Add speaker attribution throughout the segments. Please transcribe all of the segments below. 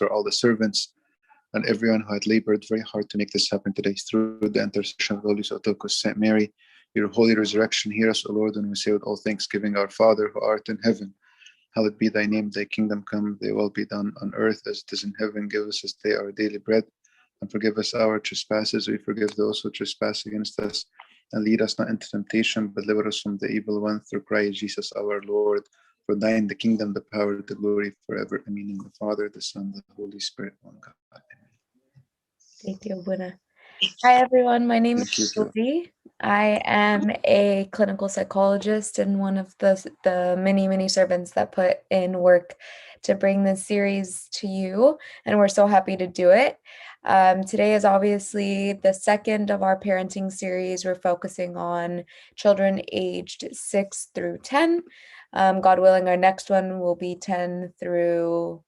Speaker 1: for all the servants and everyone who had labored very hard to make this happen today. Through the intercession of the Holy Theotokos, Saint Mary, your holy resurrection, hear us, O Lord, and we say with all thanksgiving, Our Father, who art in heaven, hallowed be thy name, thy kingdom come, thy will be done on earth as it is in heaven. Give us this day our daily bread, and forgive us our trespasses. We forgive those who trespass against us. And lead us not into temptation, but deliver us from the evil one, through Christ Jesus our Lord. For thine the kingdom, the power, the glory forever. I mean, in the Father, the Son, the Holy Spirit, one God. Amen.
Speaker 2: Thank you, Abuna. Hi, everyone. My name is Sylvie. I am a clinical psychologist and one of the many servants that put in work to bring this series to you, and we're so happy to do it. Today is obviously the second of our parenting series. We're focusing on children aged 6 through 10. God willing, our next one will be 10 through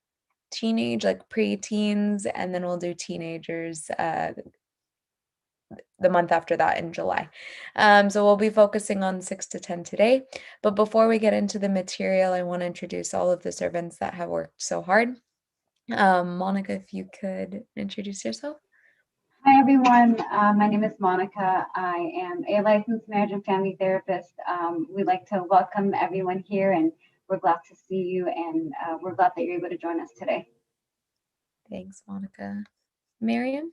Speaker 2: teenage, like pre-teens, and then we'll do teenagers the month after that in July. So we'll be focusing on 6 to 10 today. But before we get into the material, I want to introduce all of the servants that have worked so hard. Monica, if you could introduce yourself.
Speaker 3: Hi, everyone. My name is Monica. I am a licensed marriage and family therapist. We'd like to welcome everyone here, and we're glad to see you, and we're glad that you're able to join us today.
Speaker 2: Thanks, Monica. Miriam?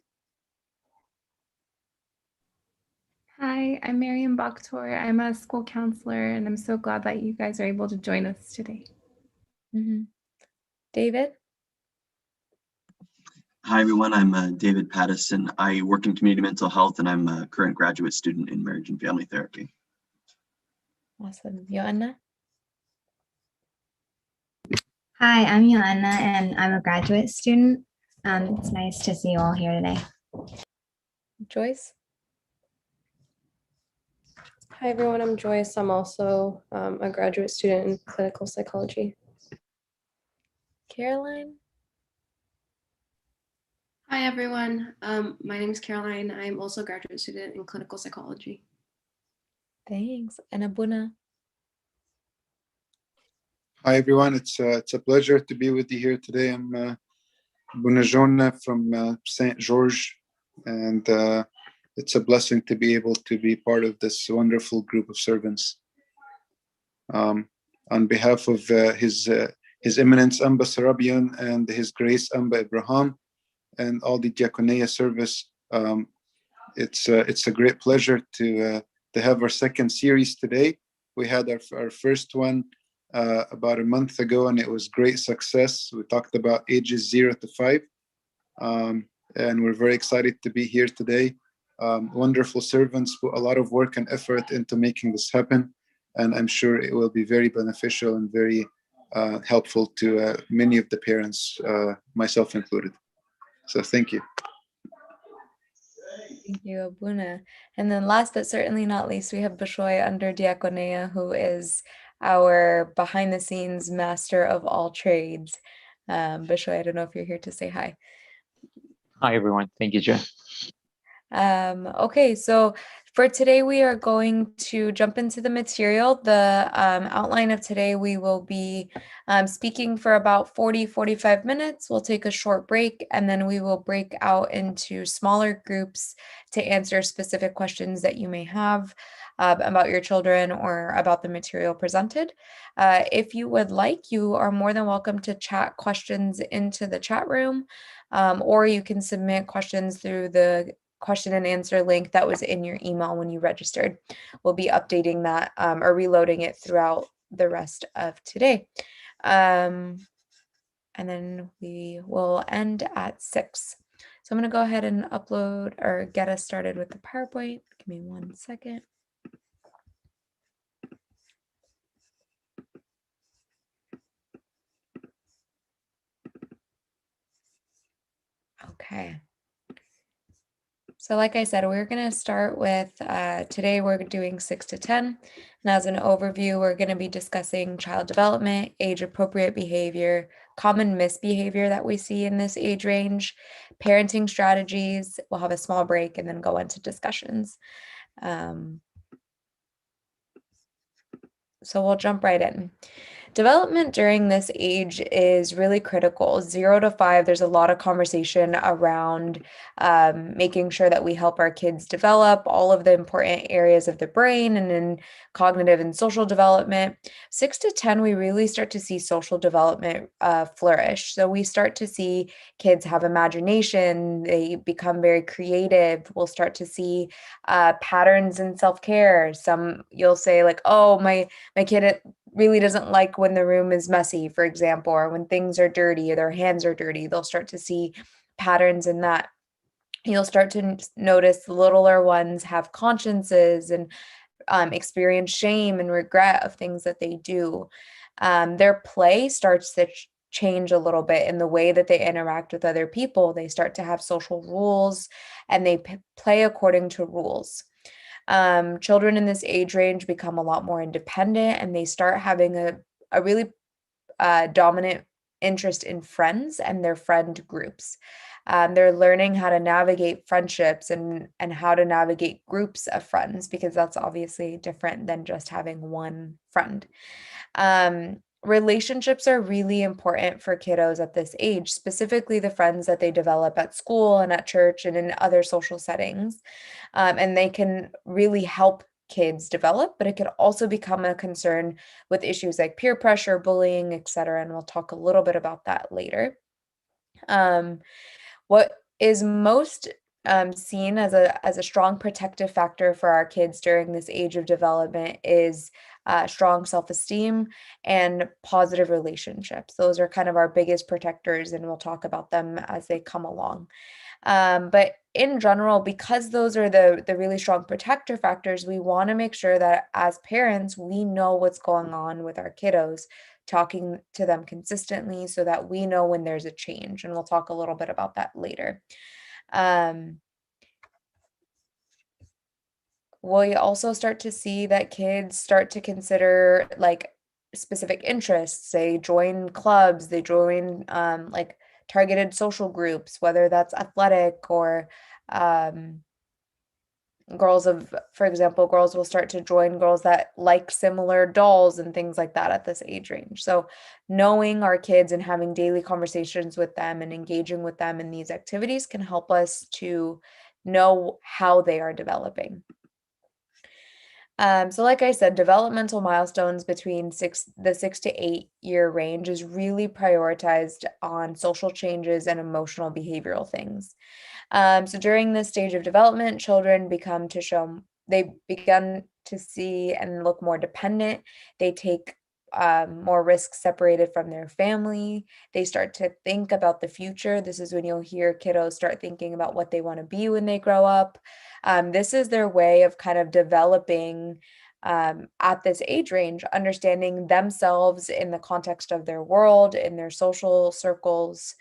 Speaker 4: Hi, I'm Miriam Bakhtor. I'm a school counselor, and I'm so glad that you guys are able to join us today.
Speaker 2: David?
Speaker 5: Hi, everyone. I'm David Pattison. I work in community mental health, and I'm a current graduate student in marriage and family therapy.
Speaker 2: Awesome. Joanna?
Speaker 6: Hi, I'm Joanna, and I'm a graduate student. It's nice to see you all here today.
Speaker 2: Joyce?
Speaker 7: Hi, everyone. I'm Joyce. I'm also a graduate student in clinical psychology.
Speaker 2: Caroline?
Speaker 8: Hi, everyone. My name is Caroline. I'm also a graduate student in clinical psychology.
Speaker 2: Thanks. And Abuna?
Speaker 1: Hi, everyone. It's a pleasure to be with you here today. I'm Abuna Jona from St. George, and it's a blessing to be able to be part of this wonderful group of servants. On behalf of His Eminence Amba Sarabian and His Grace Amba Abraham and all the Diakonia service, it's a great pleasure to have our second series today. We had our first one about a month ago, and it was great success. We talked about ages 0 to 5, and we're very excited to be here today. Wonderful servants put a lot of work and effort into making this happen, and I'm sure it will be very beneficial and very helpful to many of the parents, myself included. So thank you.
Speaker 2: Thank you, Abuna. And then last but certainly not least, we have Bishoy under Diakonia, who is our behind-the-scenes master of all trades. Bishoy, I don't know if you're here to say hi.
Speaker 9: Hi, everyone. Thank you, Jen.
Speaker 2: Okay, so for today, we are going to jump into the material. The outline of today, we will be speaking for about 45 minutes. We'll take a short break, and then we will break out into smaller groups to answer specific questions that you may have about your children or about the material presented. If you would like, you are more than welcome to chat questions into the chat room, or you can submit questions through the question and answer link that was in your email when you registered. We'll be updating that or reloading it throughout the rest of today. And then we will end at 6. So I'm going to go ahead and upload or get us started with the PowerPoint. Give me 1 second. Okay. So like I said, we're going to start with, today we're doing 6 to 10. And as an overview, we're going to be discussing child development, age-appropriate behavior, common misbehavior that we see in this age range, parenting strategies. We'll have a small break and then go into discussions. So we'll jump right in. Development during this age is really critical. 0 to 5, there's a lot of conversation around making sure that we help our kids develop all of the important areas of the brain and in cognitive and social development. 6 to 10, we really start to see social development flourish. So we start to see kids have imagination, they become very creative. We'll start to see patterns in self-care. Some you'll say like, oh, my kid really doesn't like when the room is messy, for example, or when things are dirty or their hands are dirty. They'll start to see patterns in that. You'll start to notice the littler ones have consciences and experience shame and regret of things that they do. Their play starts to change a little bit in the way that they interact with other people. They start to have social rules and they play according to rules. Children in this age range become a lot more independent and they start having a really dominant interest in friends and their friend groups. They're learning how to navigate friendships and how to navigate groups of friends, because that's obviously different than just having one friend. Relationships are really important for kiddos at this age, specifically the friends that they develop at school and at church and in other social settings. And they can really help kids develop, but it could also become a concern with issues like peer pressure, bullying, etc. And we'll talk a little bit about that later. What is most seen as a strong protective factor for our kids during this age of development is strong self-esteem and positive relationships. Those are kind of our biggest protectors, and we'll talk about them as they come along. But in general, because those are the really strong protector factors, we want to make sure that as parents, we know what's going on with our kiddos, talking to them consistently so that we know when there's a change. And we'll talk a little bit about that later. We also start to see that kids start to consider like specific interests. They join clubs, they join like targeted social groups, whether that's athletic or for example, girls will start to join girls that like similar dolls and things like that at this age range. So knowing our kids and having daily conversations with them and engaging with them in these activities can help us to know how they are developing. So like I said, developmental milestones between the 6 to 8 year range is really prioritized on social changes and emotional behavioral things. So during this stage of development, children begin to see and look more dependent. They take more risks separated from their family. They start to think about the future. This is when you'll hear kiddos start thinking about what they want to be when they grow up. This is their way of kind of developing at this age range, understanding themselves in the context of their world, in their social circles.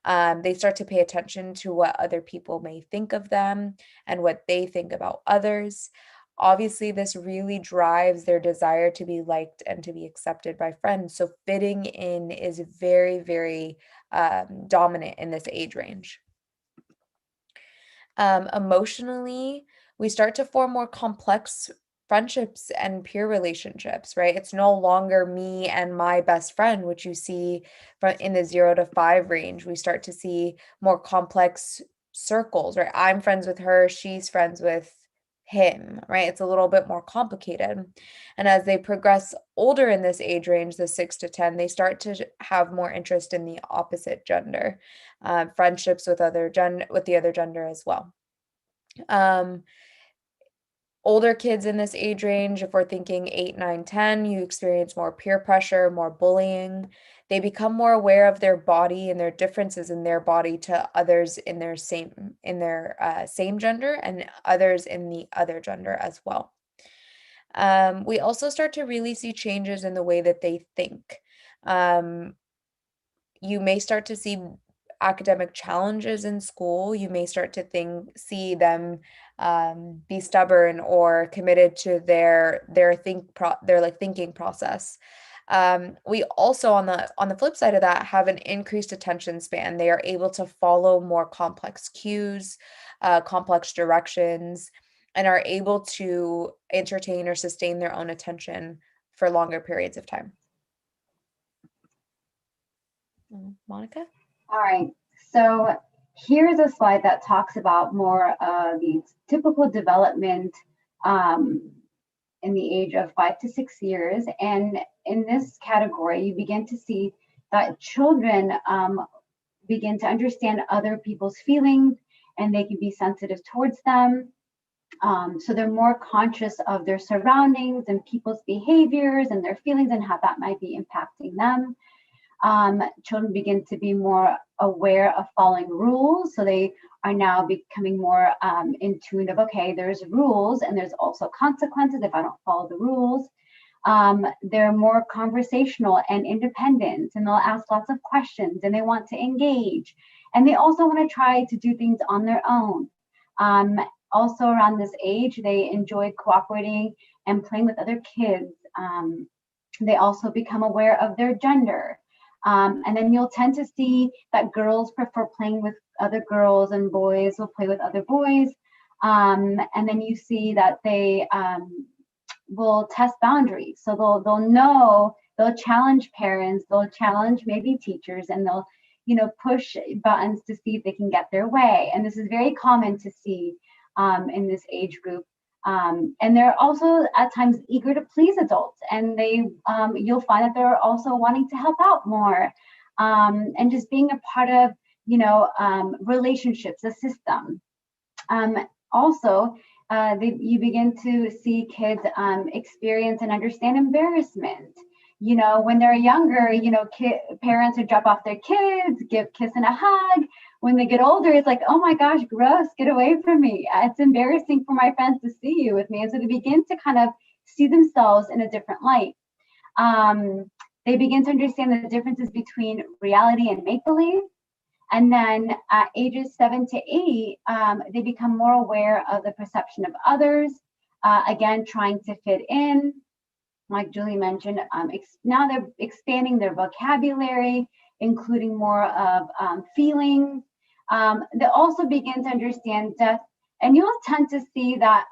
Speaker 2: They start to pay attention to what other people may think of them and what they think about others. Obviously, this really drives their desire to be liked and to be accepted by friends. So fitting in is very, very dominant in this age range. Emotionally, we start to form more complex friendships and peer relationships, right? It's no longer me and my best friend, which you see in the 0 to 5 range. We start to see more complex circles, right? I'm friends with her, she's friends with him, right? It's a little bit more complicated. And as they progress older in this age range, the 6 to 10, they start to have more interest in the opposite gender, friendships with the other gender as well. Older kids in this age range, if we're thinking 8, 9, 10, you experience more peer pressure, more bullying. They become more aware of their body and their differences in their body to others in their same gender and others in the other gender as well. We also start to really see changes in the way that they think. You may start to see academic challenges in school. You may start to see them be stubborn or committed to their thinking process. We also on the flip side of that have an increased attention span. They are able to follow more complex cues, complex directions, and are able to entertain or sustain their own attention for longer periods of time. Monica?
Speaker 3: All right, so here's a slide that talks about more of the typical development in the age of 5 to 6 years. And in this category, you begin to see that children begin to understand other people's feelings and they can be sensitive towards them. So they're more conscious of their surroundings and people's behaviors and their feelings and how that might be impacting them. Children begin to be more aware of following rules. So they are now becoming more in tune of, okay, there's rules and there's also consequences if I don't follow the rules. They're more conversational and independent, and they'll ask lots of questions and they want to engage. And they also want to try to do things on their own. Also around this age, they enjoy cooperating and playing with other kids. They also become aware of their gender. And then you'll tend to see that girls prefer playing with other girls and boys will play with other boys. And then you see that they will test boundaries. So they'll challenge parents, they'll challenge maybe teachers, and they'll, push buttons to see if they can get their way. And this is very common to see in this age group. And they're also at times eager to please adults, and you'll find that they're also wanting to help out more, and just being a part of, relationships, a system. Also, you begin to see kids experience and understand embarrassment. When they're younger, parents would drop off their kids, give kiss and a hug. When they get older, it's like, oh my gosh, gross, get away from me. It's embarrassing for my friends to see you with me. And so they begin to kind of see themselves in a different light. They begin to understand the differences between reality and make-believe. And then at ages 7 to 8, they become more aware of the perception of others, again, trying to fit in. Like Julie mentioned, now they're expanding their vocabulary, including more of feelings. They also begin to understand death, and you'll tend to see that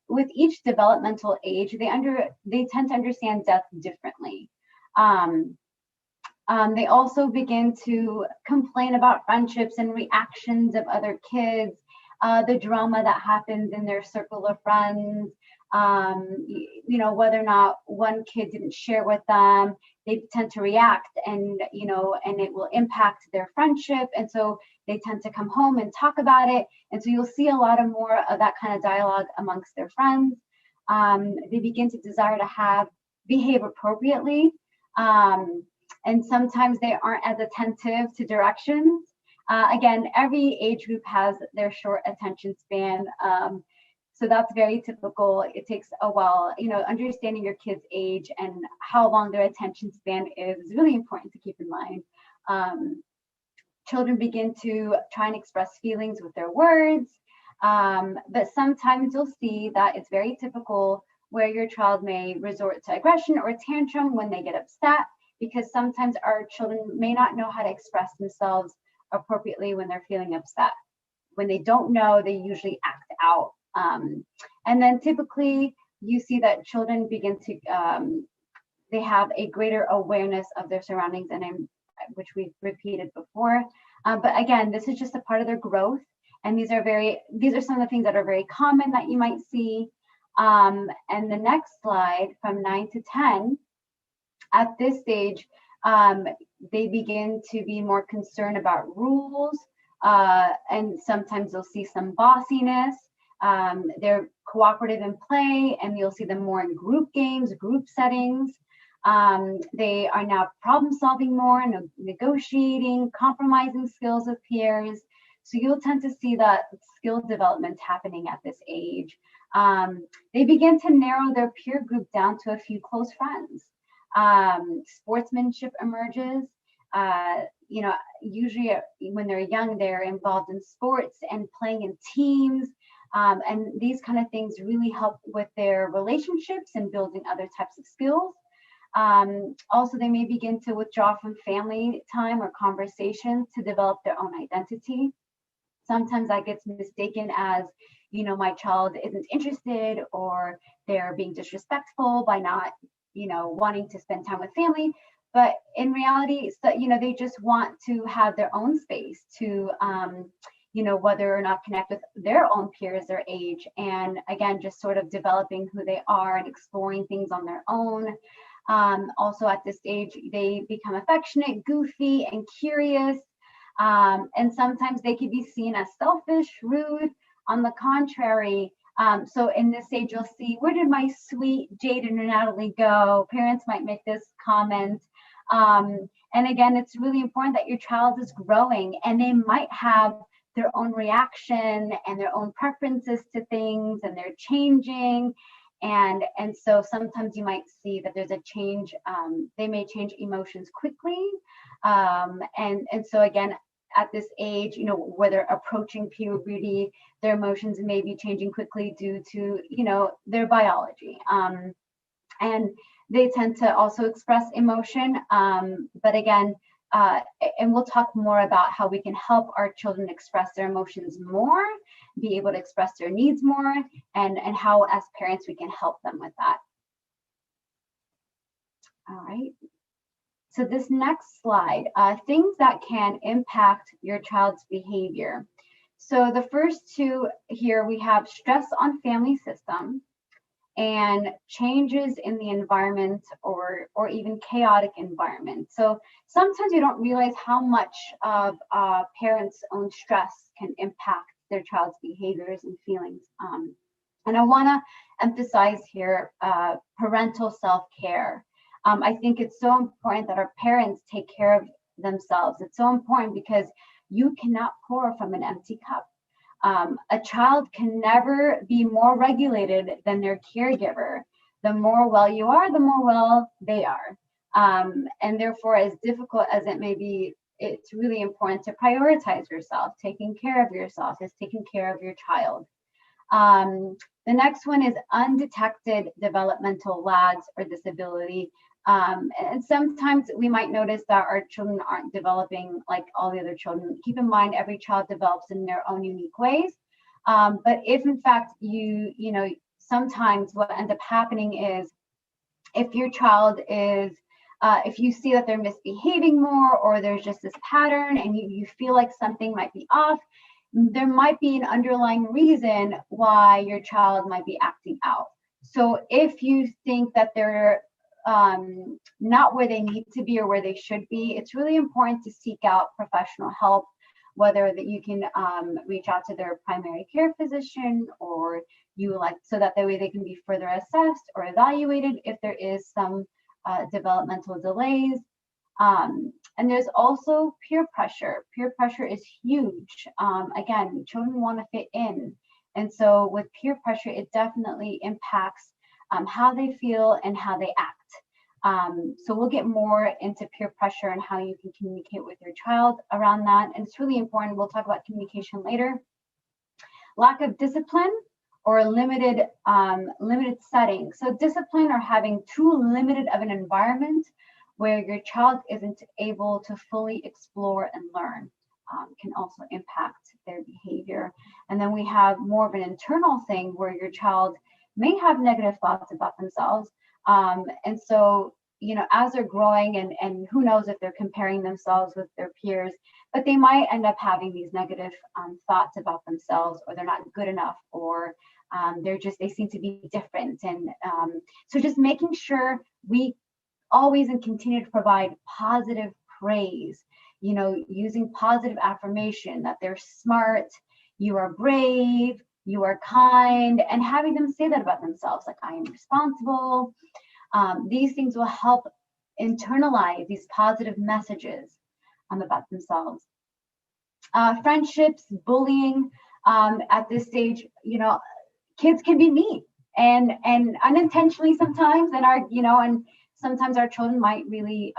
Speaker 3: with each developmental age, they tend to understand death differently. They also begin to complain about friendships and reactions of other kids, the drama that happens in their circle of friends. Whether or not one kid didn't share with them, they tend to react, and it will impact their friendship. And so they tend to come home and talk about it. And so you'll see a lot of more of that kind of dialogue amongst their friends. They begin to desire to behave appropriately. And sometimes they aren't as attentive to directions. Again, every age group has their short attention span. So that's very typical. It takes a while, understanding your kid's age and how long their attention span is really important to keep in mind. Children begin to try and express feelings with their words, but sometimes you'll see that it's very typical where your child may resort to aggression or tantrum when they get upset, because sometimes our children may not know how to express themselves appropriately when they're feeling upset. When they don't know, they usually act out. And then typically you see that children begin to, they have a greater awareness of their surroundings, which we've repeated before. But again, this is just a part of their growth. And these are some of the things that are very common that you might see. And the next slide, from 9 to 10, at this stage, they begin to be more concerned about rules, and sometimes you'll see some bossiness. They're cooperative in play, and you'll see them more in group games, group settings. They are now problem solving more, negotiating, compromising skills with peers. So you'll tend to see that skill development happening at this age. They begin to narrow their peer group down to a few close friends. Sportsmanship emerges. Usually when they're young, they're involved in sports and playing in teams. And these kind of things really help with their relationships and building other types of skills. Also, they may begin to withdraw from family time or conversations to develop their own identity. Sometimes that gets mistaken as, my child isn't interested, or they're being disrespectful by not, wanting to spend time with family. But in reality, so, they just want to have their own space to, whether or not connect with their own peers, their age, and again, just sort of developing who they are and exploring things on their own. Also at this age, they become affectionate, goofy, and curious. And sometimes they can be seen as selfish, rude. On the contrary, so in this age, you'll see, where did my sweet Jaden or Natalie go? Parents might make this comment. And again, it's really important that your child is growing, and they might have their own reaction and their own preferences to things, and they're changing. And so sometimes you might see that there's a change. They may change emotions quickly. And so again, at this age, where they're approaching puberty, their emotions may be changing quickly due to, their biology. And they tend to also express emotion. But again, and we'll talk more about how we can help our children express their emotions more, be able to express their needs more, and how as parents we can help them with that. All right. So this next slide, things that can impact your child's behavior. So the first two here, we have stress on family system and changes in the environment or even chaotic environment. So sometimes you don't realize how much of parents' own stress can impact their child's behaviors and feelings. And I want to emphasize here parental self-care. I think it's so important that our parents take care of themselves. It's so important because you cannot pour from an empty cup. A child can never be more regulated than their caregiver. The more well you are, the more well they are. And therefore, as difficult as it may be, it's really important to prioritize yourself. Taking care of yourself is taking care of your child. The next one is undetected developmental lags or disability. And sometimes we might notice that our children aren't developing like all the other children. Keep in mind, every child develops in their own unique ways. But if in fact sometimes what ends up happening is if your child is, if you see that they're misbehaving more, or there's just this pattern and you feel like something might be off, there might be an underlying reason why your child might be acting out. So if you think that they're not where they need to be or where they should be, it's really important to seek out professional help, whether that you can reach out to their primary care physician, or so that way they can be further assessed or evaluated if there is some developmental delays. And there's also peer pressure. Peer pressure is huge. Again, children want to fit in. And so with peer pressure, it definitely impacts how they feel and how they act. So we'll get more into peer pressure and how you can communicate with your child around that. And it's really important. We'll talk about communication later. Lack of discipline or limited setting. So discipline or having too limited of an environment where your child isn't able to fully explore and learn can also impact their behavior. And then we have more of an internal thing where your child may have negative thoughts about themselves. And so, as they're growing, and who knows if they're comparing themselves with their peers, but they might end up having these negative thoughts about themselves, or they're not good enough, or they seem to be different. And so just making sure we always and continue to provide positive praise, using positive affirmation that they're smart, you are brave, you are kind, and having them say that about themselves, like I am responsible. These things will help internalize these positive messages about themselves. Friendships, bullying, at this stage, kids can be mean and unintentionally sometimes, and sometimes our children might really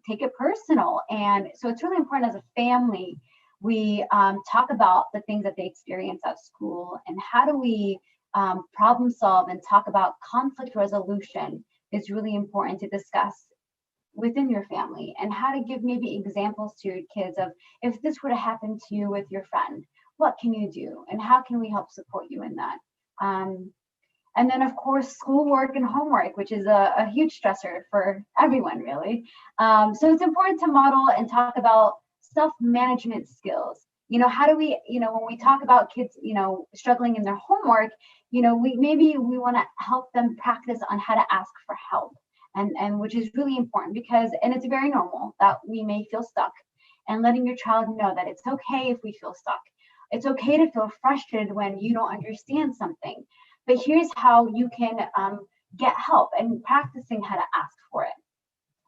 Speaker 3: take it personal. And so it's really important as a family, we talk about the things that they experience at school, and how do we problem solve and talk about conflict resolution is really important to discuss within your family, and how to give maybe examples to your kids of, if this were to happen to you with your friend, what can you do and how can we help support you in that? And then of course, schoolwork and homework, which is a huge stressor for everyone really. So it's important to model and talk about self-management skills. How do we, when we talk about kids, struggling in their homework, we want to help them practice on how to ask for help. And which is really important because, and it's very normal that we may feel stuck, and letting your child know that it's okay if we feel stuck. It's okay to feel frustrated when you don't understand something, but here's how you can get help, and practicing how to ask for it.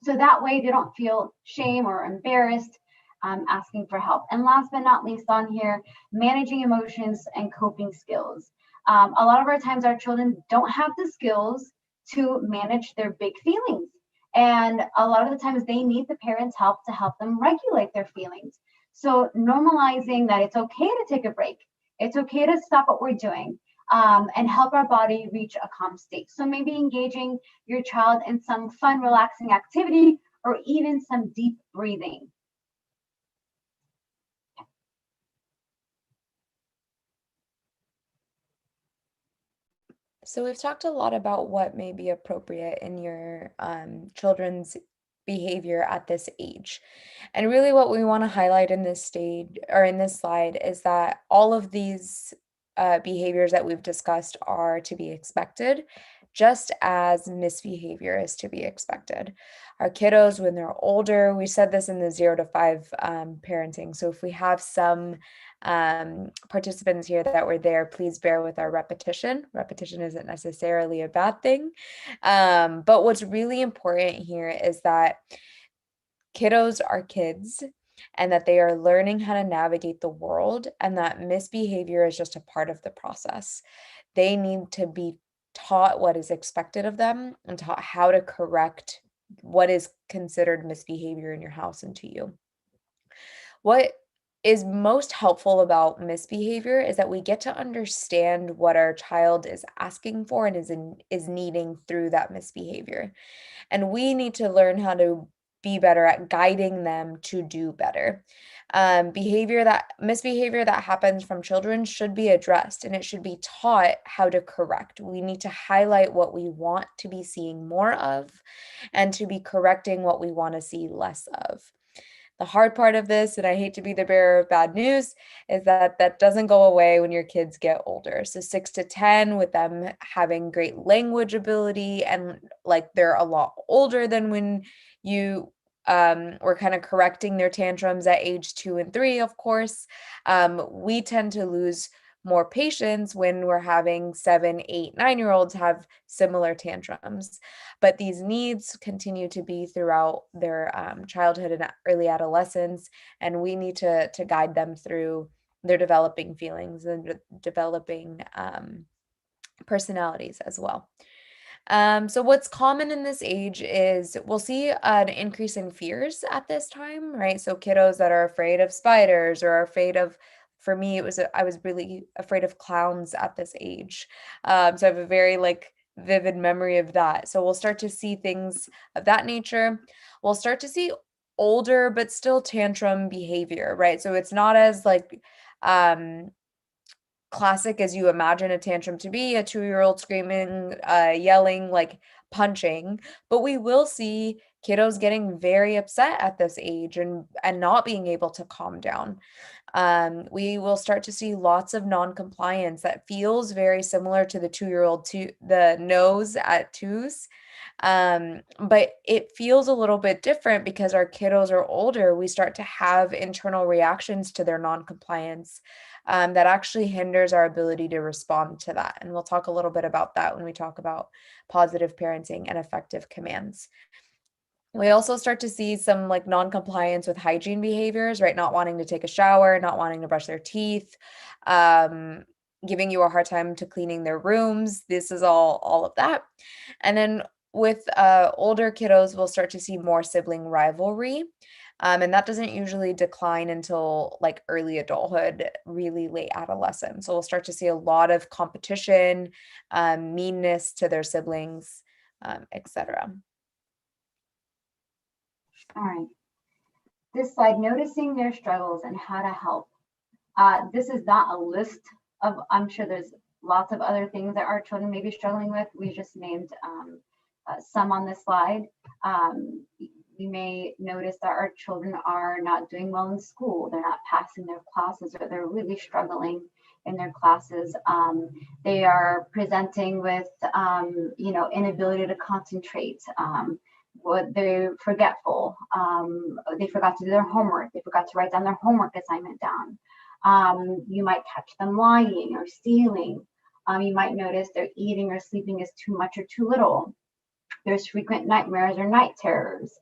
Speaker 3: So that way they don't feel shame or embarrassed asking for help. And last but not least on here, managing emotions and coping skills. A lot of our times our children don't have the skills to manage their big feelings. And a lot of the times they need the parents' help to help them regulate their feelings. So normalizing that it's okay to take a break. It's okay to stop what we're doing and help our body reach a calm state. So maybe engaging your child in some fun, relaxing activity or even some deep breathing.
Speaker 2: So we've talked a lot about what may be appropriate in your children's behavior at this age. And really what we want to highlight in this stage or in this slide is that all of these behaviors that we've discussed are to be expected, just as misbehavior is to be expected. Our kiddos, when they're older, we said this in the 0 to 5 parenting. So if we have some participants here that were there, please bear with our repetition. Repetition isn't necessarily a bad thing. But what's really important here is that kiddos are kids and that they are learning how to navigate the world, and that misbehavior is just a part of the process. They need to be taught what is expected of them and taught how to correct what is considered misbehavior in your house and to you. What is most helpful about misbehavior is that we get to understand what our child is asking for and is needing through that misbehavior. And we need to learn how to be better at guiding them to do better. Misbehavior that happens from children should be addressed, and it should be taught how to correct. We need to highlight what we want to be seeing more of and to be correcting what we want to see less of. The hard part of this, and I hate to be the bearer of bad news, is that that doesn't go away when your kids get older. So 6 to 10, with them having great language ability and like they're a lot older than when you were kind of correcting their tantrums at age 2 and 3, of course, we tend to lose more patience when we're having 7, 8, 9-year-olds have similar tantrums. But these needs continue to be throughout their childhood and early adolescence, and we need to guide them through their developing feelings and developing personalities as well. So what's common in this age is we'll see an increase in fears at this time, right? So kiddos that are afraid of spiders or are afraid of, for me, I was really afraid of clowns at this age. So I have a very vivid memory of that. So we'll start to see things of that nature. We'll start to see older but still tantrum behavior, right? So it's not as classic as you imagine a tantrum to be, a 2-year-old screaming, yelling, punching, but we will see kiddos getting very upset at this age and not being able to calm down. We will start to see lots of non-compliance that feels very similar to the 2-year-old to the nose at twos. But it feels a little bit different because our kiddos are older. We start to have internal reactions to their non-compliance that actually hinders our ability to respond to that. And we'll talk a little bit about that when we talk about positive parenting and effective commands. We also start to see some non-compliance with hygiene behaviors, right? Not wanting to take a shower, not wanting to brush their teeth, giving you a hard time to cleaning their rooms. This is all of that. And then with older kiddos, we'll start to see more sibling rivalry. And that doesn't usually decline until early adulthood, really late adolescence. So we'll start to see a lot of competition, meanness to their siblings, etc.
Speaker 3: All right. This slide, noticing their struggles and how to help. This is not a list of, I'm sure there's lots of other things that our children may be struggling with. We just named some on this slide. You may notice that our children are not doing well in school. They're not passing their classes, or they're really struggling in their classes. They are presenting with, inability to concentrate. They're forgetful. They forgot to do their homework. They forgot to write down their homework assignment down. You might catch them lying or stealing. You might notice their eating or sleeping is too much or too little. There's frequent nightmares or night terrors.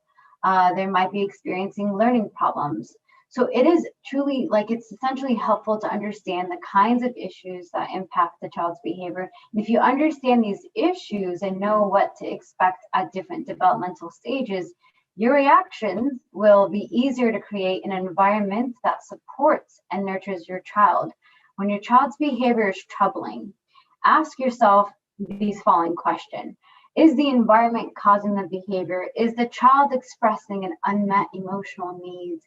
Speaker 3: They might be experiencing learning problems. So it is truly, it's essentially helpful to understand the kinds of issues that impact the child's behavior. And if you understand these issues and know what to expect at different developmental stages, your reactions will be easier to create an environment that supports and nurtures your child. When your child's behavior is troubling, ask yourself these following questions. Is the environment causing the behavior? Is the child expressing an unmet emotional needs?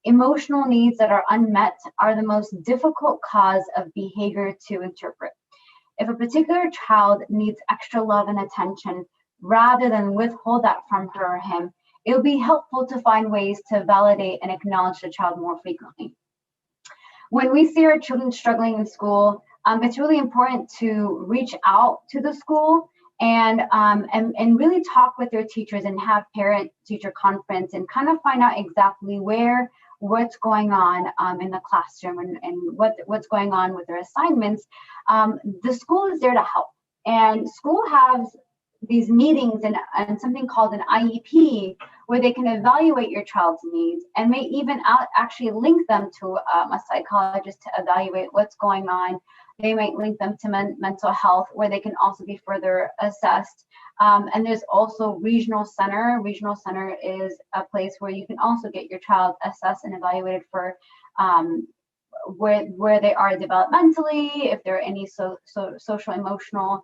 Speaker 3: Emotional needs that are unmet are the most difficult cause of behavior to interpret. If a particular child needs extra love and attention, rather than withhold that from her or him, it will be helpful to find ways to validate and acknowledge the child more frequently. When we see our children struggling in school, it's really important to reach out to the school and really talk with their teachers and have parent-teacher conference and kind of find out exactly what's going on in the classroom and what's going on with their assignments. The school is there to help, and school has these meetings and something called an IEP, where they can evaluate your child's needs and may even actually link them to a psychologist to evaluate what's going on. They might link them to mental health, where they can also be further assessed. And there's also regional center. Regional center is a place where you can also get your child assessed and evaluated for where they are developmentally, if there are any social emotional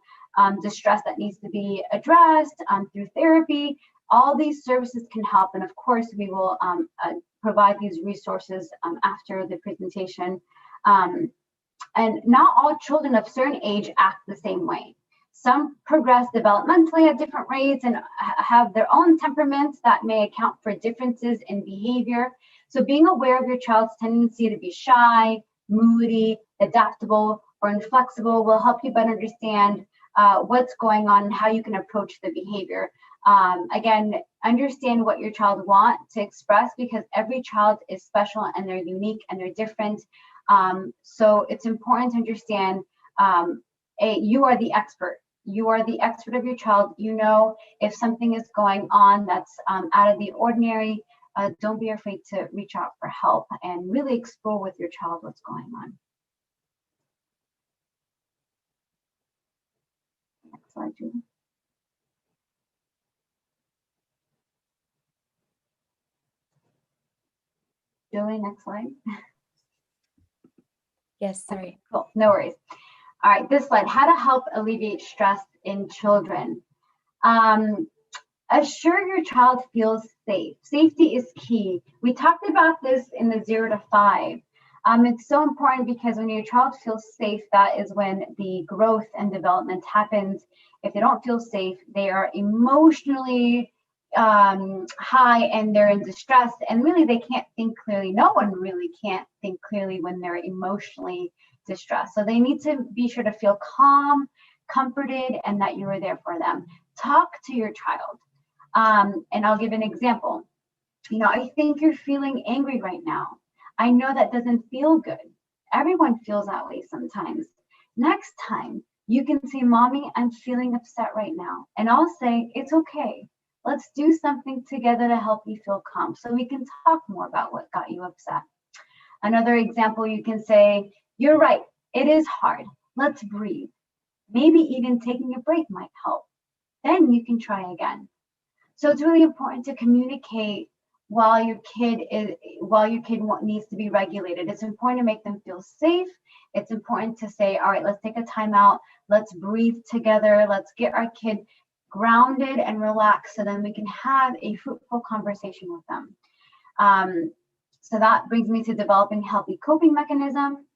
Speaker 3: distress that needs to be addressed through therapy. All these services can help, and of course we will provide these resources after the presentation. And not all children of certain age act the same way. Some progress developmentally at different rates and have their own temperaments that may account for differences in behavior. So being aware of your child's tendency to be shy, moody, adaptable, or inflexible will help you better understand what's going on and how you can approach the behavior. Again, understand what your child wants to express, because every child is special and they're unique and they're different. So it's important to understand you are the expert. You are the expert of your child. You know if something is going on that's out of the ordinary. Don't be afraid to reach out for help and really explore with your child what's going on. Next slide, Julie. Julie, next slide.
Speaker 2: Yes, sorry.
Speaker 3: Cool, no worries. All right, this slide, how to help alleviate stress in children. Assure your child feels safe. Safety is key. We talked about this in the 0 to 5. It's so important because when your child feels safe, that is when the growth and development happens. If they don't feel safe, they are emotionally high and they're in distress, and really they can't think clearly. No one really can't think clearly when they're emotionally distressed. So they need to be sure to feel calm, comforted, and that you are there for them. Talk to your child. And I'll give an example. I think you're feeling angry right now. I know that doesn't feel good. Everyone feels that way sometimes. Next time you can say, Mommy, I'm feeling upset right now. And I'll say, it's okay. Let's do something together to help you feel calm, so we can talk more about what got you upset. Another example, you can say, you're right, it is hard. Let's breathe. Maybe even taking a break might help. Then you can try again. So it's really important to communicate while your kid needs to be regulated. It's important to make them feel safe. It's important to say, all right, let's take a time out. Let's breathe together. Let's get our kid grounded and relaxed so then we can have a fruitful conversation with them. So that brings me to developing healthy coping mechanism.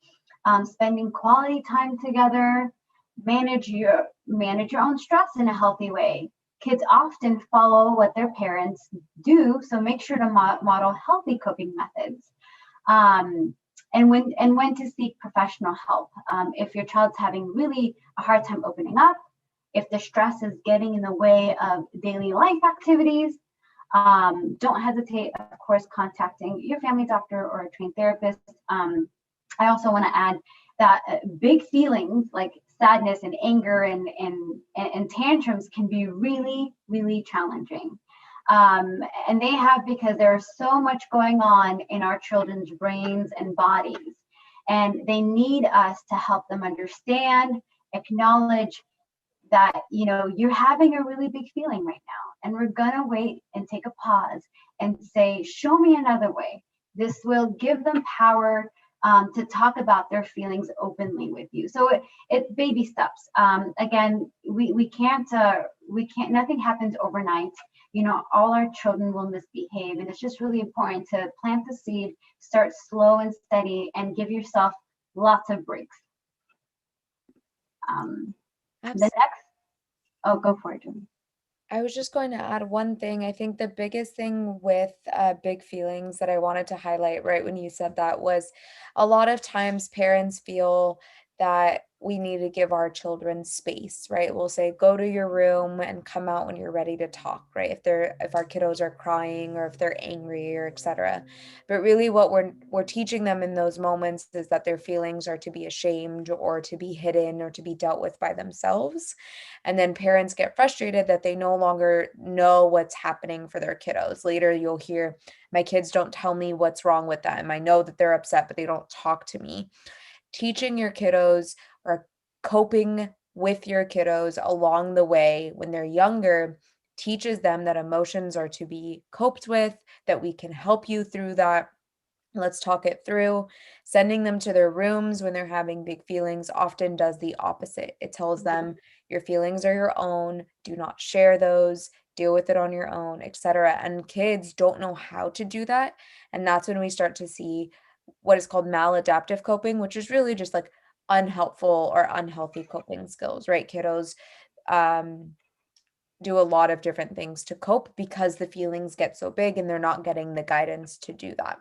Speaker 3: spending quality time together, manage your own stress in a healthy way. Kids often follow what their parents do, so make sure to model healthy coping methods. And when to seek professional help. If your child's having really a hard time opening up, if the stress is getting in the way of daily life activities, don't hesitate, of course, contacting your family doctor or a trained therapist. I also want to add that big feelings like sadness and anger and tantrums can be really, really challenging. And they have because there's so much going on in our children's brains and bodies. And they need us to help them understand, acknowledge that, you know, you're having a really big feeling right now. And we're gonna wait and take a pause and say, show me another way. This will give them power to talk about their feelings openly with you. So it's baby steps. Again, we can't, nothing happens overnight. You know, all our children will misbehave, and it's just really important to plant the seed, start slow and steady, and give yourself lots of breaks. The next, oh, go for it, Julie.
Speaker 2: I was just going to add one thing. I think the biggest thing with big feelings that I wanted to highlight right when you said that was a lot of times parents feel that we need to give our children space, right? We'll say, go to your room and come out when you're ready to talk, right? If our kiddos are crying or if they're angry or etc. But really what we're teaching them in those moments is that their feelings are to be ashamed or to be hidden or to be dealt with by themselves. And then parents get frustrated that they no longer know what's happening for their kiddos. Later, you'll hear, my kids don't tell me what's wrong with them. I know that they're upset, but they don't talk to me. Teaching your kiddos or coping with your kiddos along the way when they're younger teaches them that emotions are to be coped with, that we can help you through that. Let's talk it through. Sending them to their rooms when they're having big feelings often does the opposite. It tells them your feelings are your own. Do not share those. Deal with it on your own, etc. And kids don't know how to do that. And that's when we start to see what is called maladaptive coping, which is really just like unhelpful or unhealthy coping skills, right? Kiddos do a lot of different things to cope because the feelings get so big and they're not getting the guidance to do that.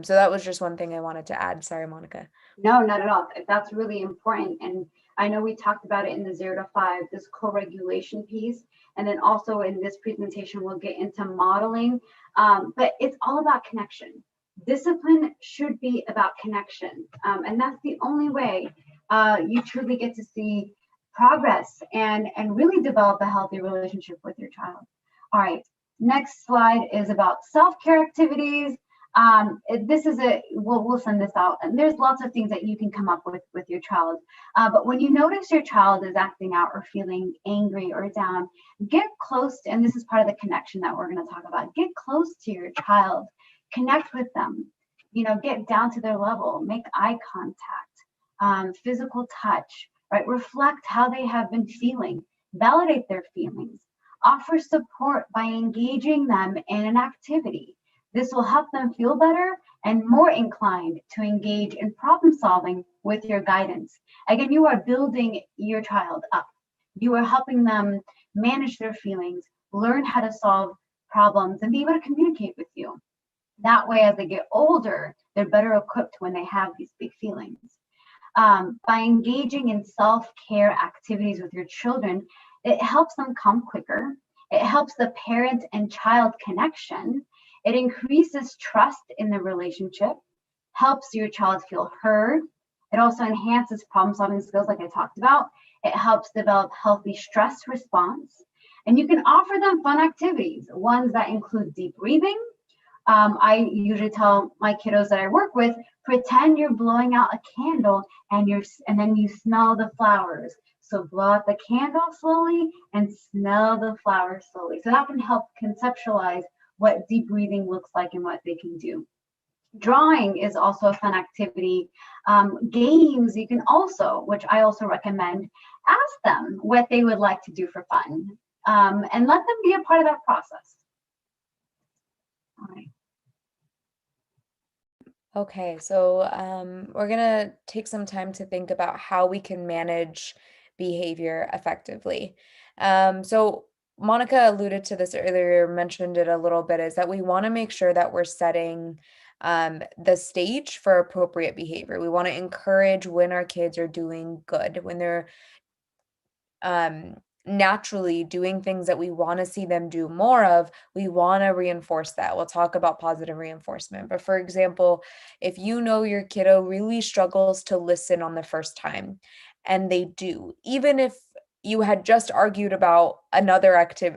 Speaker 2: So that was just one thing I wanted to add. Sorry, Monica.
Speaker 3: No, not at all. That's really important. And I know we talked about it in the 0 to 5, this co-regulation piece. And then also in this presentation, we'll get into modeling. But it's all about connection. Discipline should be about connection. And that's the only way you truly get to see progress and really develop a healthy relationship with your child. All right, next slide is about self-care activities. This is we'll send this out, and there's lots of things that you can come up with your child. But when you notice your child is acting out or feeling angry or down, get close to, and this is part of the connection that we're going to talk about. Get close to your child, connect with them, you know, get down to their level, make eye contact, physical touch, right? Reflect how they have been feeling, validate their feelings, offer support by engaging them in an activity. This will help them feel better and more inclined to engage in problem solving with your guidance. Again, you are building your child up. You are helping them manage their feelings, learn how to solve problems, and be able to communicate with you. That way, as they get older, they're better equipped when they have these big feelings. By engaging in self-care activities with your children, it helps them come quicker. It helps the parent and child connection. It increases trust in the relationship, helps your child feel heard. It also enhances problem-solving skills like I talked about. It helps develop healthy stress response. And you can offer them fun activities, ones that include deep breathing. I usually tell my kiddos that I work with, pretend you're blowing out a candle and then you smell the flowers. So blow out the candle slowly and smell the flowers slowly. So that can help conceptualize what deep breathing looks like and what they can do. Drawing is also a fun activity. Games, you can also, which I also recommend, ask them what they would like to do for fun, and let them be a part of that process. All right.
Speaker 2: Okay, so we're gonna take some time to think about how we can manage behavior effectively. So Monica alluded to this earlier, mentioned it a little bit, is that we want to make sure that we're setting the stage for appropriate behavior. We want to encourage when our kids are doing good, when they're naturally doing things that we want to see them do more of, we want to reinforce that. We'll talk about positive reinforcement. But for example, if you know your kiddo really struggles to listen on the first time, and they do, even if you had just argued about another instruction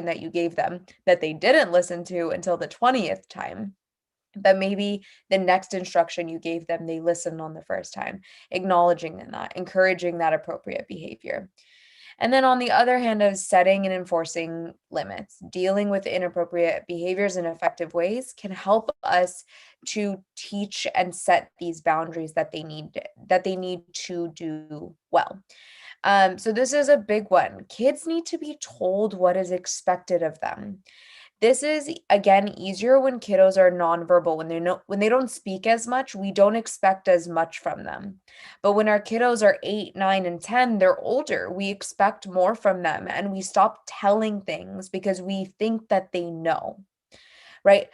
Speaker 2: that you gave them that they didn't listen to until the 20th time, but maybe the next instruction you gave them, they listened on the first time, acknowledging that, encouraging that appropriate behavior. And then on the other hand of setting and enforcing limits, dealing with inappropriate behaviors in effective ways can help us to teach and set these boundaries that they need to do well. So this is a big one. Kids need to be told what is expected of them. This is again easier when kiddos are nonverbal, when they don't speak as much, we don't expect as much from them. But when our kiddos are 8, 9, and 10, they're older, we expect more from them and we stop telling things because we think that they know, right?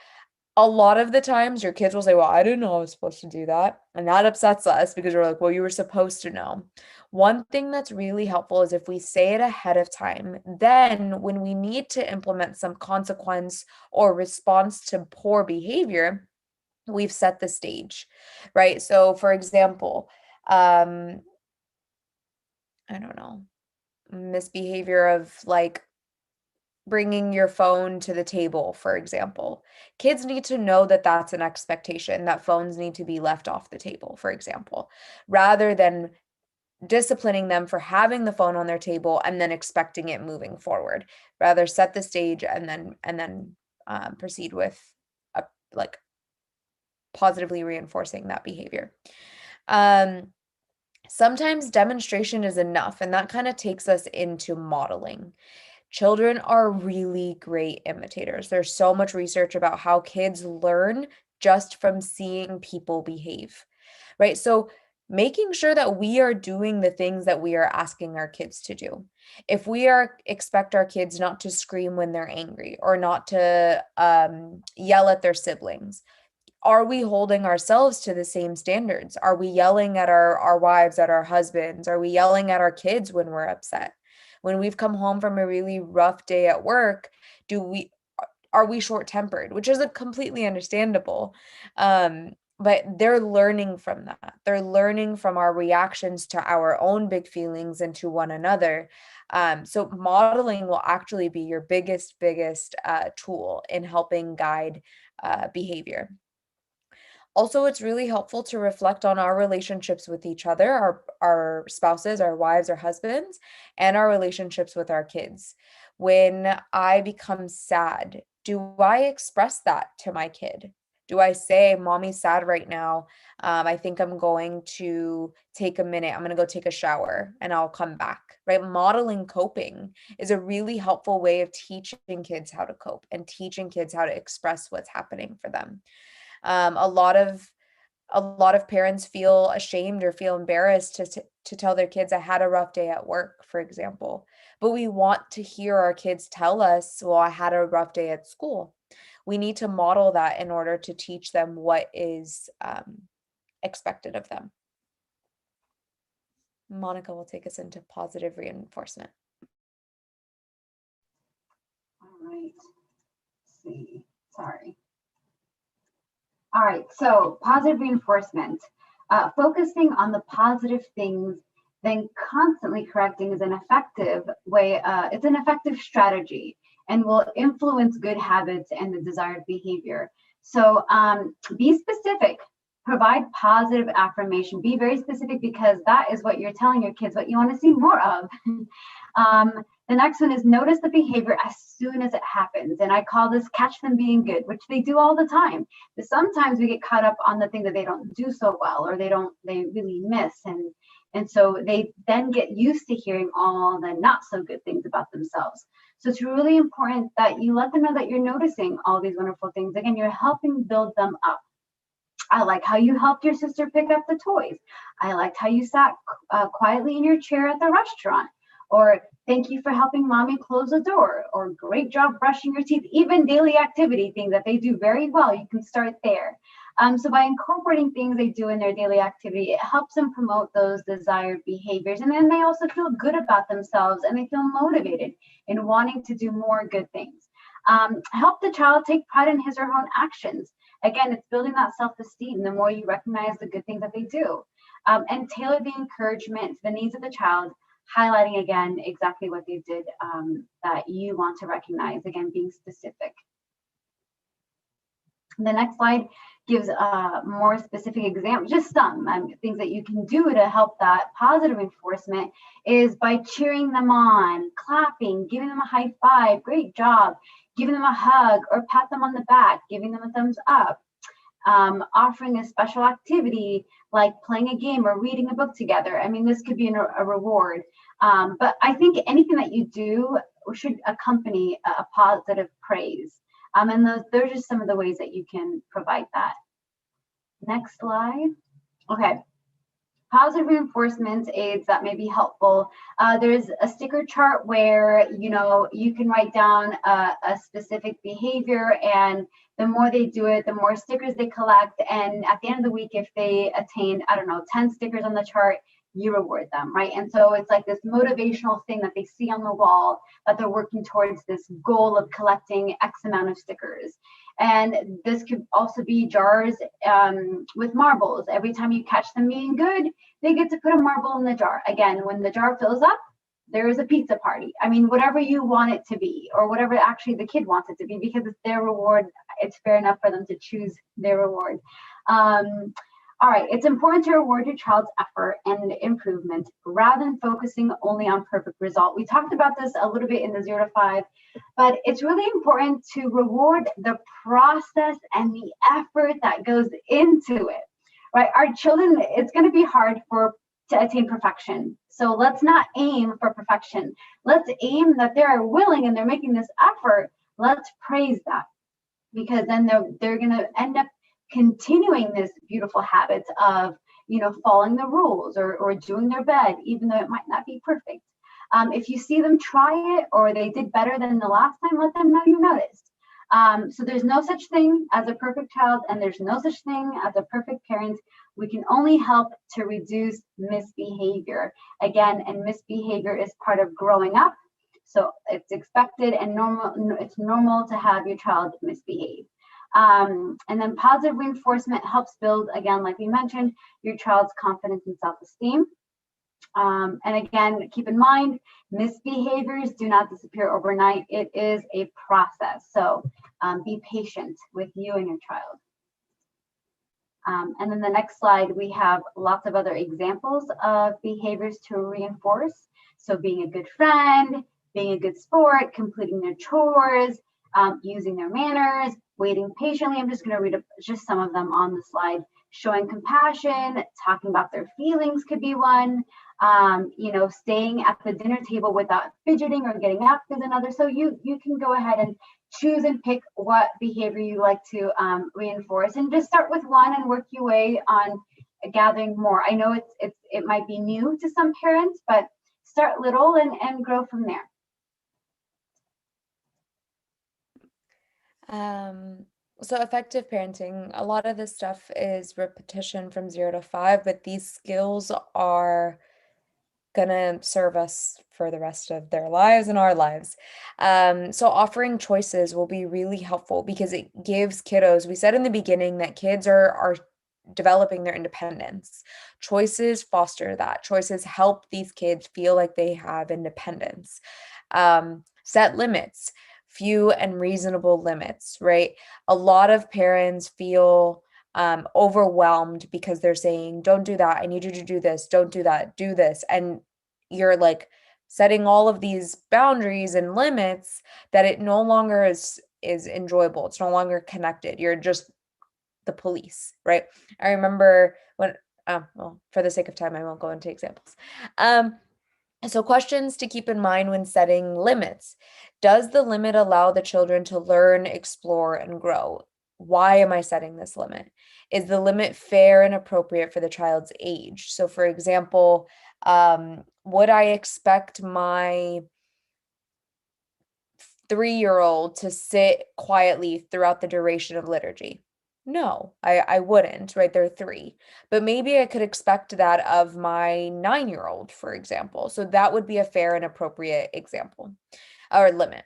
Speaker 2: A lot of the times your kids will say, well, I didn't know I was supposed to do that. And that upsets us because we're like, well, you were supposed to know. One thing that's really helpful is if we say it ahead of time, then when we need to implement some consequence or response to poor behavior, we've set the stage, right? So for example, I don't know, misbehavior of like bringing your phone to the table, for example. Kids need to know that that's an expectation, that phones need to be left off the table, for example, rather than disciplining them for having the phone on their table and then expecting it moving forward. Rather set the stage and then proceed with like positively reinforcing that behavior. Sometimes demonstration is enough, and that kind of takes us into modeling. Children are really great imitators. There's so much research about how kids learn just from seeing people behave, right? So making sure that we are doing the things that we are asking our kids to do. If we expect our kids not to scream when they're angry or not to yell at their siblings, are we holding ourselves to the same standards? Are we yelling at our wives, at our husbands? Are we yelling at our kids when we're upset? When we've come home from a really rough day at work, are we short-tempered? Which is completely understandable. But they're learning from that. They're learning from our reactions to our own big feelings and to one another. So modeling will actually be your biggest tool in helping guide behavior. Also, it's really helpful to reflect on our relationships with each other, our spouses, our wives, our husbands, and our relationships with our kids. When I become sad, do I express that to my kid? Do I say, Mommy's sad right now. I think I'm going to take a minute. I'm going to go take a shower and I'll come back, right? Modeling coping is a really helpful way of teaching kids how to cope and teaching kids how to express what's happening for them. A lot of parents feel ashamed or feel embarrassed to tell their kids, I had a rough day at work, for example. But we want to hear our kids tell us, well, I had a rough day at school. We need to model that in order to teach them what is expected of them. Monica will take us into positive reinforcement.
Speaker 3: All right. Let's see. Sorry. All right, so positive reinforcement. Focusing on the positive things, then constantly correcting is an effective way, it's an effective strategy and will influence good habits and the desired behavior. So be specific, provide positive affirmation, be very specific because that is what you're telling your kids what you want to see more of. The next one is notice the behavior as soon as it happens. And I call this catch them being good, which they do all the time. But sometimes we get caught up on the thing that they don't do so well or they really miss. And so they then get used to hearing all the not so good things about themselves. So it's really important that you let them know that you're noticing all these wonderful things. Again, you're helping build them up. I like how you helped your sister pick up the toys. I liked how you sat quietly in your chair at the restaurant. Or thank you for helping mommy close the door. Or great job brushing your teeth. Even daily activity things that they do very well, you can start there. So by incorporating things they do in their daily activity, it helps them promote those desired behaviors. And then they also feel good about themselves and they feel motivated in wanting to do more good things. Help the child take pride in his or her own actions. Again, it's building that self-esteem the more you recognize the good things that they do. And tailor the encouragement to the needs of the child, highlighting again exactly what they did that you want to recognize, again, being specific. The next slide gives more specific examples, just some things that you can do to help that positive reinforcement is by cheering them on, clapping, giving them a high five, great job, giving them a hug or pat them on the back, giving them a thumbs up, offering a special activity like playing a game or reading a book together. I mean, this could be a reward, but I think anything that you do should accompany a positive praise. And those are just some of the ways that you can provide that. Next slide. Okay. Positive reinforcement aids that may be helpful. There's a sticker chart where you can write down a specific behavior, and the more they do it, the more stickers they collect. And at the end of the week, if they attain, I don't know, 10 stickers on the chart, you reward them, right? And so it's like this motivational thing that they see on the wall that they're working towards this goal of collecting X amount of stickers. And this could also be jars with marbles. Every time you catch them being good, they get to put a marble in the jar. Again, when the jar fills up, there is a pizza party. I mean, whatever you want it to be, or whatever actually the kid wants it to be, because it's their reward. It's fair enough for them to choose their reward. All right, it's important to reward your child's effort and improvement rather than focusing only on perfect result. We talked about this a little bit in the 0 to 5, but it's really important to reward the process and the effort that goes into it, right? Our children, it's going to be hard to attain perfection. So let's not aim for perfection. Let's aim that they're willing and they're making this effort. Let's praise that, because then they're going to end up continuing this beautiful habits of following the rules or doing their bed, even though it might not be perfect. If you see them try it or they did better than the last time, let them know you noticed. So there's no such thing as a perfect child, and there's no such thing as a perfect parent. We can only help to reduce misbehavior. Again, and misbehavior is part of growing up. So it's expected and normal. It's normal to have your child misbehave. And then positive reinforcement helps build, again, like we mentioned, your child's confidence and self-esteem. And again, keep in mind, misbehaviors do not disappear overnight. It is a process. So be patient with you and your child. And then the next slide, we have lots of other examples of behaviors to reinforce. So being a good friend, being a good sport, completing their chores, using their manners, waiting patiently. I'm just going to read just some of them on the slide. Showing compassion, talking about their feelings could be one. Staying at the dinner table without fidgeting or getting up is another. So you can go ahead and choose and pick what behavior you like to reinforce, and just start with one and work your way on gathering more. I know it might be new to some parents, but start little and grow from there.
Speaker 2: So effective parenting, a lot of this stuff is repetition from 0 to 5, but these skills are gonna serve us for the rest of their lives and our lives. So offering choices will be really helpful because it gives kiddos, we said in the beginning that kids are developing their independence. Choices foster that. Choices help these kids feel like they have independence. Set limits. Few and reasonable limits, right? A lot of parents feel overwhelmed because they're saying, don't do that. I need you to do this. Don't do that. Do this. And you're like setting all of these boundaries and limits that it no longer is enjoyable. It's no longer connected. You're just the police, right? I remember when, well, for the sake of time, I won't go into examples. So questions to keep in mind when setting limits. Does the limit allow the children to learn, explore, and grow? Why am I setting this limit? Is the limit fair and appropriate for the child's age? So for example, would I expect my 3-year-old to sit quietly throughout the duration of liturgy? No, I wouldn't, right? They're 3. But maybe I could expect that of my 9-year-old, for example. So that would be a fair and appropriate example or limit.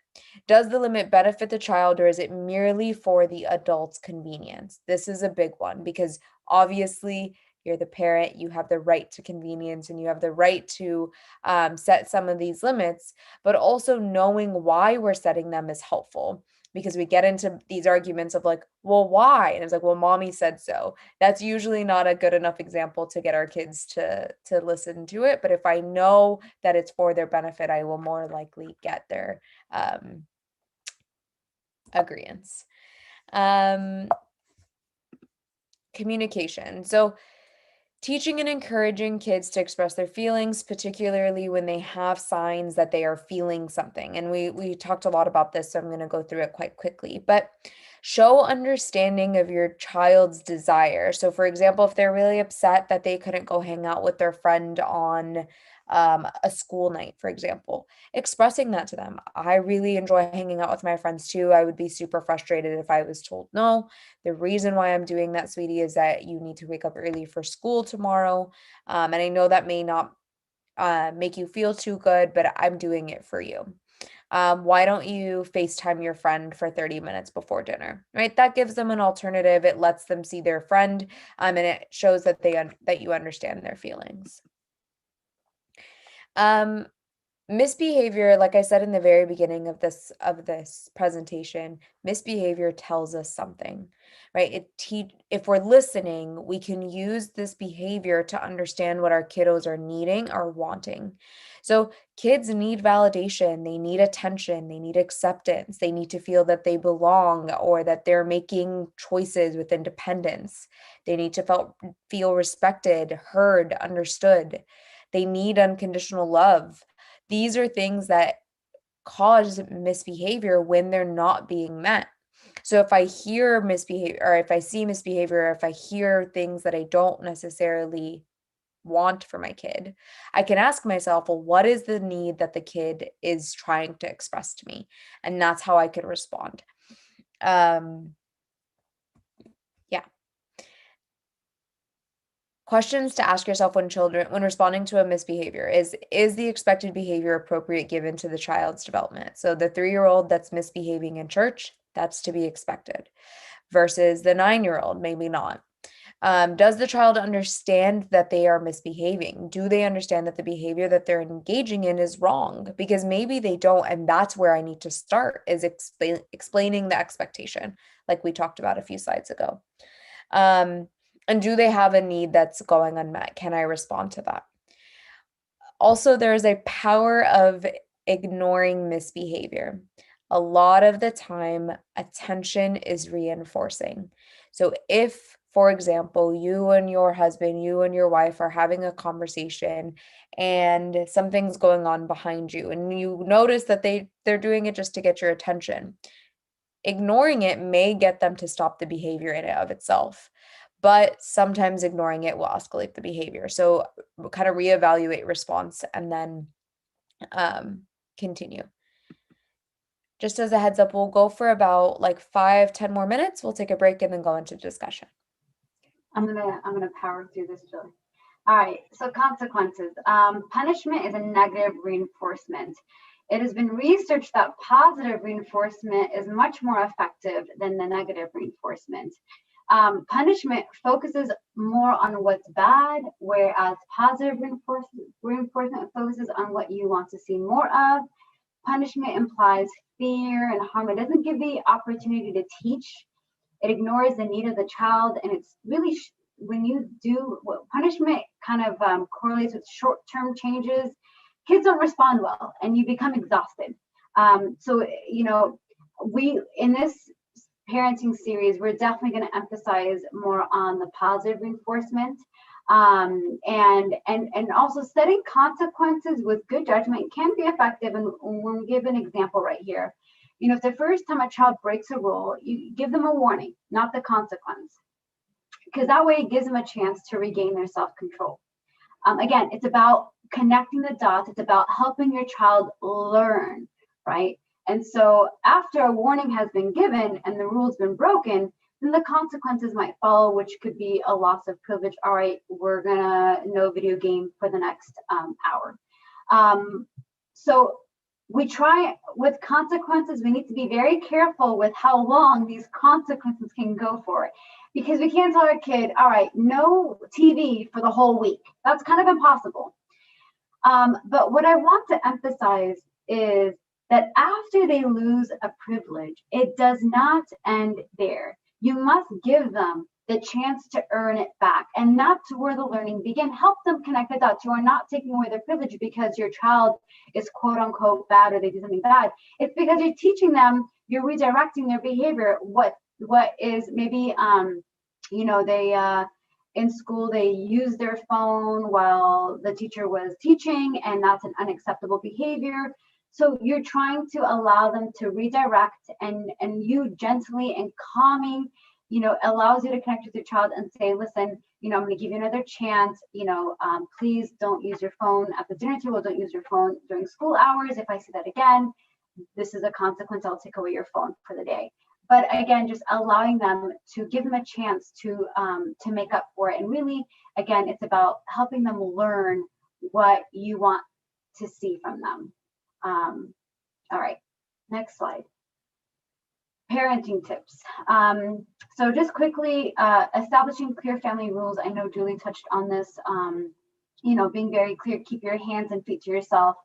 Speaker 2: Does the limit benefit the child, or is it merely for the adult's convenience? This is a big one because obviously you're the parent, you have the right to convenience and you have the right to set some of these limits, but also knowing why we're setting them is helpful, because we get into these arguments of like, well, why? And it's like, well, mommy said so. That's usually not a good enough example to get our kids to listen to it. But if I know that it's for their benefit, I will more likely get their agreeance. Communication. So teaching and encouraging kids to express their feelings, particularly when they have signs that they are feeling something. And we talked a lot about this, so I'm going to go through it quite quickly. But show understanding of your child's desire. So for example, if they're really upset that they couldn't go hang out with their friend on a school night, for example, expressing that to them. I really enjoy hanging out with my friends too. I would be super frustrated if I was told no. The reason why I'm doing that, sweetie, is that you need to wake up early for school tomorrow. And I know that may not make you feel too good, but I'm doing it for you. Why don't you FaceTime your friend for 30 minutes before dinner, right? That gives them an alternative. It lets them see their friend, and it shows that that you understand their feelings. Misbehavior, like I said in the very beginning of this presentation, misbehavior tells us something, right? If we're listening, we can use this behavior to understand what our kiddos are needing or wanting. So kids need validation, they need attention, they need acceptance, they need to feel that they belong or that they're making choices with independence. They need to feel respected, heard, understood. They need unconditional love. These are things that cause misbehavior when they're not being met. So if I hear misbehavior, or if I see misbehavior, or if I hear things that I don't necessarily want for my kid, I can ask myself, well, what is the need that the kid is trying to express to me? And that's how I could respond. Questions to ask yourself when responding to a misbehavior is the expected behavior appropriate given to the child's development? So the 3-year-old that's misbehaving in church, that's to be expected, versus the 9-year-old, maybe not. Does the child understand that they are misbehaving? Do they understand that the behavior that they're engaging in is wrong? Because maybe they don't, and that's where I need to start, is explaining the expectation, like we talked about a few slides ago. And do they have a need that's going unmet? Can I respond to that? Also, there's a power of ignoring misbehavior. A lot of the time, attention is reinforcing. So if, for example, you and your husband, you and your wife are having a conversation and something's going on behind you and you notice that they're doing it just to get your attention, ignoring it may get them to stop the behavior in and of itself. But sometimes ignoring it will escalate the behavior. So we'll kind of reevaluate response and then continue. Just as a heads up, we'll go for about like 5-10 more minutes. We'll take a break and then go into discussion.
Speaker 3: I'm gonna power through this, Julie. All right, so consequences. Punishment is a negative reinforcement. It has been researched that positive reinforcement is much more effective than the negative reinforcement. Punishment focuses more on what's bad, whereas positive reinforcement focuses on what you want to see more of. Punishment implies fear and harm. It doesn't give the opportunity to teach. It ignores the need of the child, and it's really when you do punishment kind of correlates with short-term changes. Kids don't respond well, and you become exhausted. So we in this parenting series, we're definitely going to emphasize more on the positive reinforcement. And also setting consequences with good judgment can be effective. And we'll give an example right here. You know, if the first time a child breaks a rule, you give them a warning, not the consequence, because that way it gives them a chance to regain their self-control. Again, it's about connecting the dots. It's about helping your child learn, right? And so after a warning has been given and the rule's been broken, then the consequences might follow, which could be a loss of privilege. All right, we're gonna no video game for the next hour. So we try with consequences, we need to be very careful with how long these consequences can go for, because we can't tell our kid, all right, no TV for the whole week. That's kind of impossible. But what I want to emphasize is that after they lose a privilege, it does not end there. You must give them the chance to earn it back, and that's where the learning begins. Help them connect the dots. You are not taking away their privilege because your child is quote unquote bad or they do something bad. It's because you're teaching them, you're redirecting their behavior. What is maybe you know, they in school they use their phone while the teacher was teaching, and that's an unacceptable behavior. So you're trying to allow them to redirect, and you gently and calming, you know, allows you to connect with your child and say, listen, you know, I'm going to give you another chance. You know, please don't use your phone at the dinner table. Don't use your phone during school hours. If I see that again, this is a consequence. I'll take away your phone for the day. But again, just allowing them to give them a chance to make up for it. And really, again, it's about helping them learn what you want to see from them. All right, next slide. Parenting tips. So just quickly, establishing clear family rules. I know Julie touched on this. You know, being very clear, keep your hands and feet to yourself.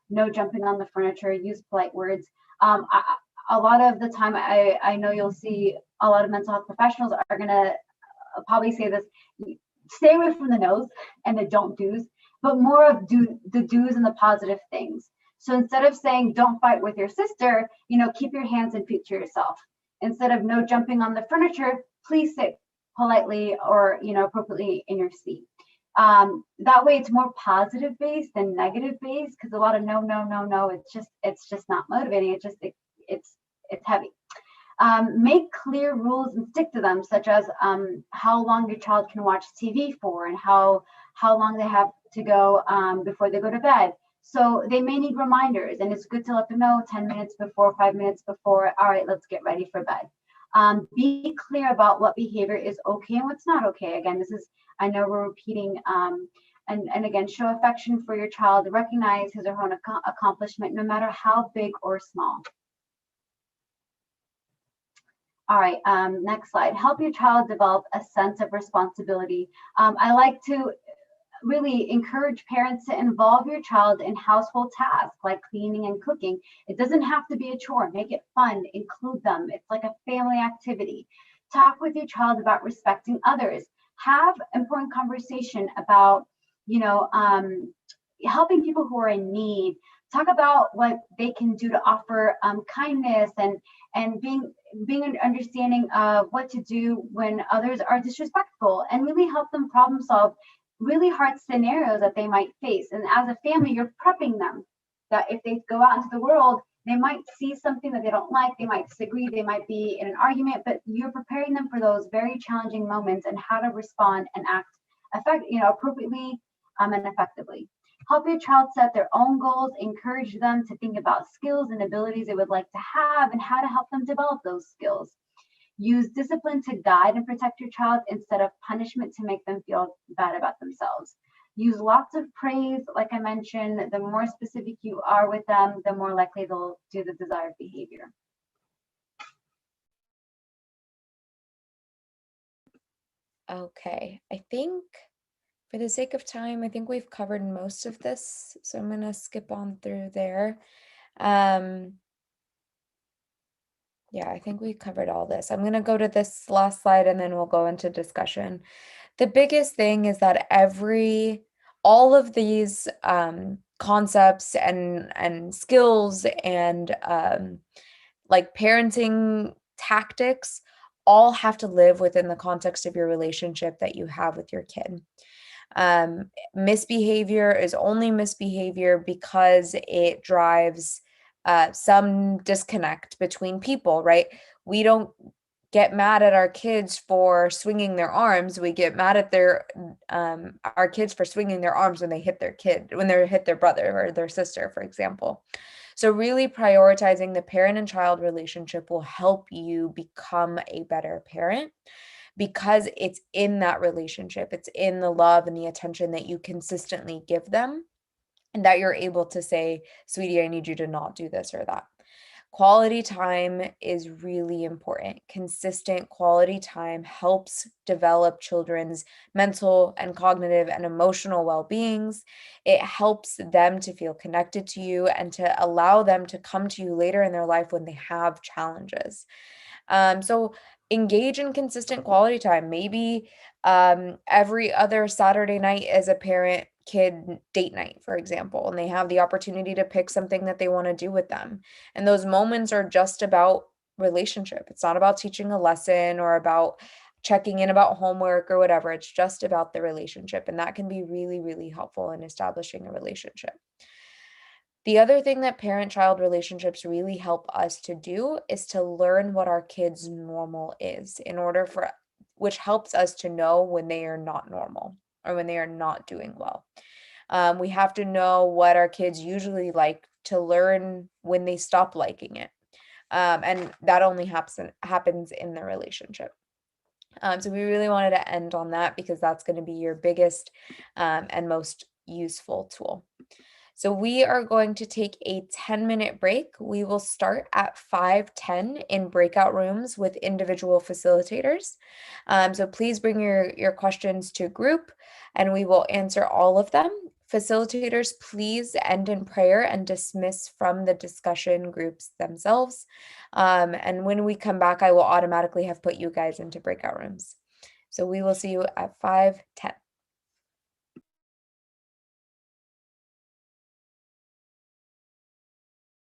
Speaker 3: No jumping on the furniture, use polite words. A lot of the time, I know you'll see a lot of mental health professionals are gonna probably say this, stay away from the no's and the don't do's, but more of the do's and the positive things. So instead of saying, don't fight with your sister, you know, keep your hands and feet to yourself. Instead of no jumping on the furniture, please sit politely or, you know, appropriately in your seat. That way it's more positive based than negative based, because a lot of no, it's just not motivating. It's heavy. Make clear rules and stick to them, such as how long your child can watch TV for and how long they have to go before they go to bed. So they may need reminders, and it's good to let them know 10 minutes before, 5 minutes before, all right, let's get ready for bed. Be clear about what behavior is okay and what's not okay. Again, this is, I know we're repeating, and again, show affection for your child, recognize his or her own accomplishment, no matter how big or small. All right, next slide. Help your child develop a sense of responsibility. I like to really encourage parents to involve your child in household tasks like cleaning and cooking. It doesn't have to be a chore. Make it fun. Include them. It's like a family activity. Talk with your child about respecting others. Have important conversation about, you know, helping people who are in need. Talk about what they can do to offer kindness and being understanding of what to do when others are disrespectful, and really help them problem solve really hard scenarios that they might face. And as a family, you're prepping them that if they go out into the world, they might see something that they don't like, they might disagree, they might be in an argument, but you're preparing them for those very challenging moments and how to respond and act appropriately and effectively. Help your child set their own goals, encourage them to think about skills and abilities they would like to have and how to help them develop those skills. Use discipline to guide and protect your child instead of punishment to make them feel bad about themselves. Use lots of praise. Like I mentioned, the more specific you are with them, the more likely they'll do the desired behavior.
Speaker 2: Okay, I think for the sake of time, I think we've covered most of this, so I'm going to skip on through there. Yeah, I think we covered all this. I'm going to go to this last slide and then we'll go into discussion. The biggest thing is that all of these concepts and skills and like parenting tactics all have to live within the context of your relationship that you have with your kid. Misbehavior is only misbehavior because it drives some disconnect between people, right? We don't get mad at our kids for swinging their arms. We get mad at our kids for swinging their arms when they hit their brother or their sister, for example. So really prioritizing the parent and child relationship will help you become a better parent, because it's in that relationship, it's in the love and the attention that you consistently give them, and that you're able to say, sweetie, I need you to not do this or that. Quality time is really important. Consistent quality time helps develop children's mental and cognitive and emotional well-beings. It helps them to feel connected to you and to allow them to come to you later in their life when they have challenges. So engage in consistent quality time. Maybe every other Saturday night is a parent kid date night, for example, and they have the opportunity to pick something that they want to do with them. And those moments are just about relationship. It's not about teaching a lesson or about checking in about homework or whatever. It's just about the relationship. And that can be really, really helpful in establishing a relationship. The other thing that parent-child relationships really help us to do is to learn what our kids' normal is, which helps us to know when they are not normal or when they are not doing well. We have to know what our kids usually like to learn when they stop liking it. And that only happens in the relationship. So we really wanted to end on that because that's going to be your biggest and most useful tool. So we are going to take a 10-minute break. We will start at 5:10 in breakout rooms with individual facilitators. So please bring your questions to group and we will answer all of them. Facilitators, please end in prayer and dismiss from the discussion groups themselves. And when we come back, I will automatically have put you guys into breakout rooms. So we will see you at 5:10.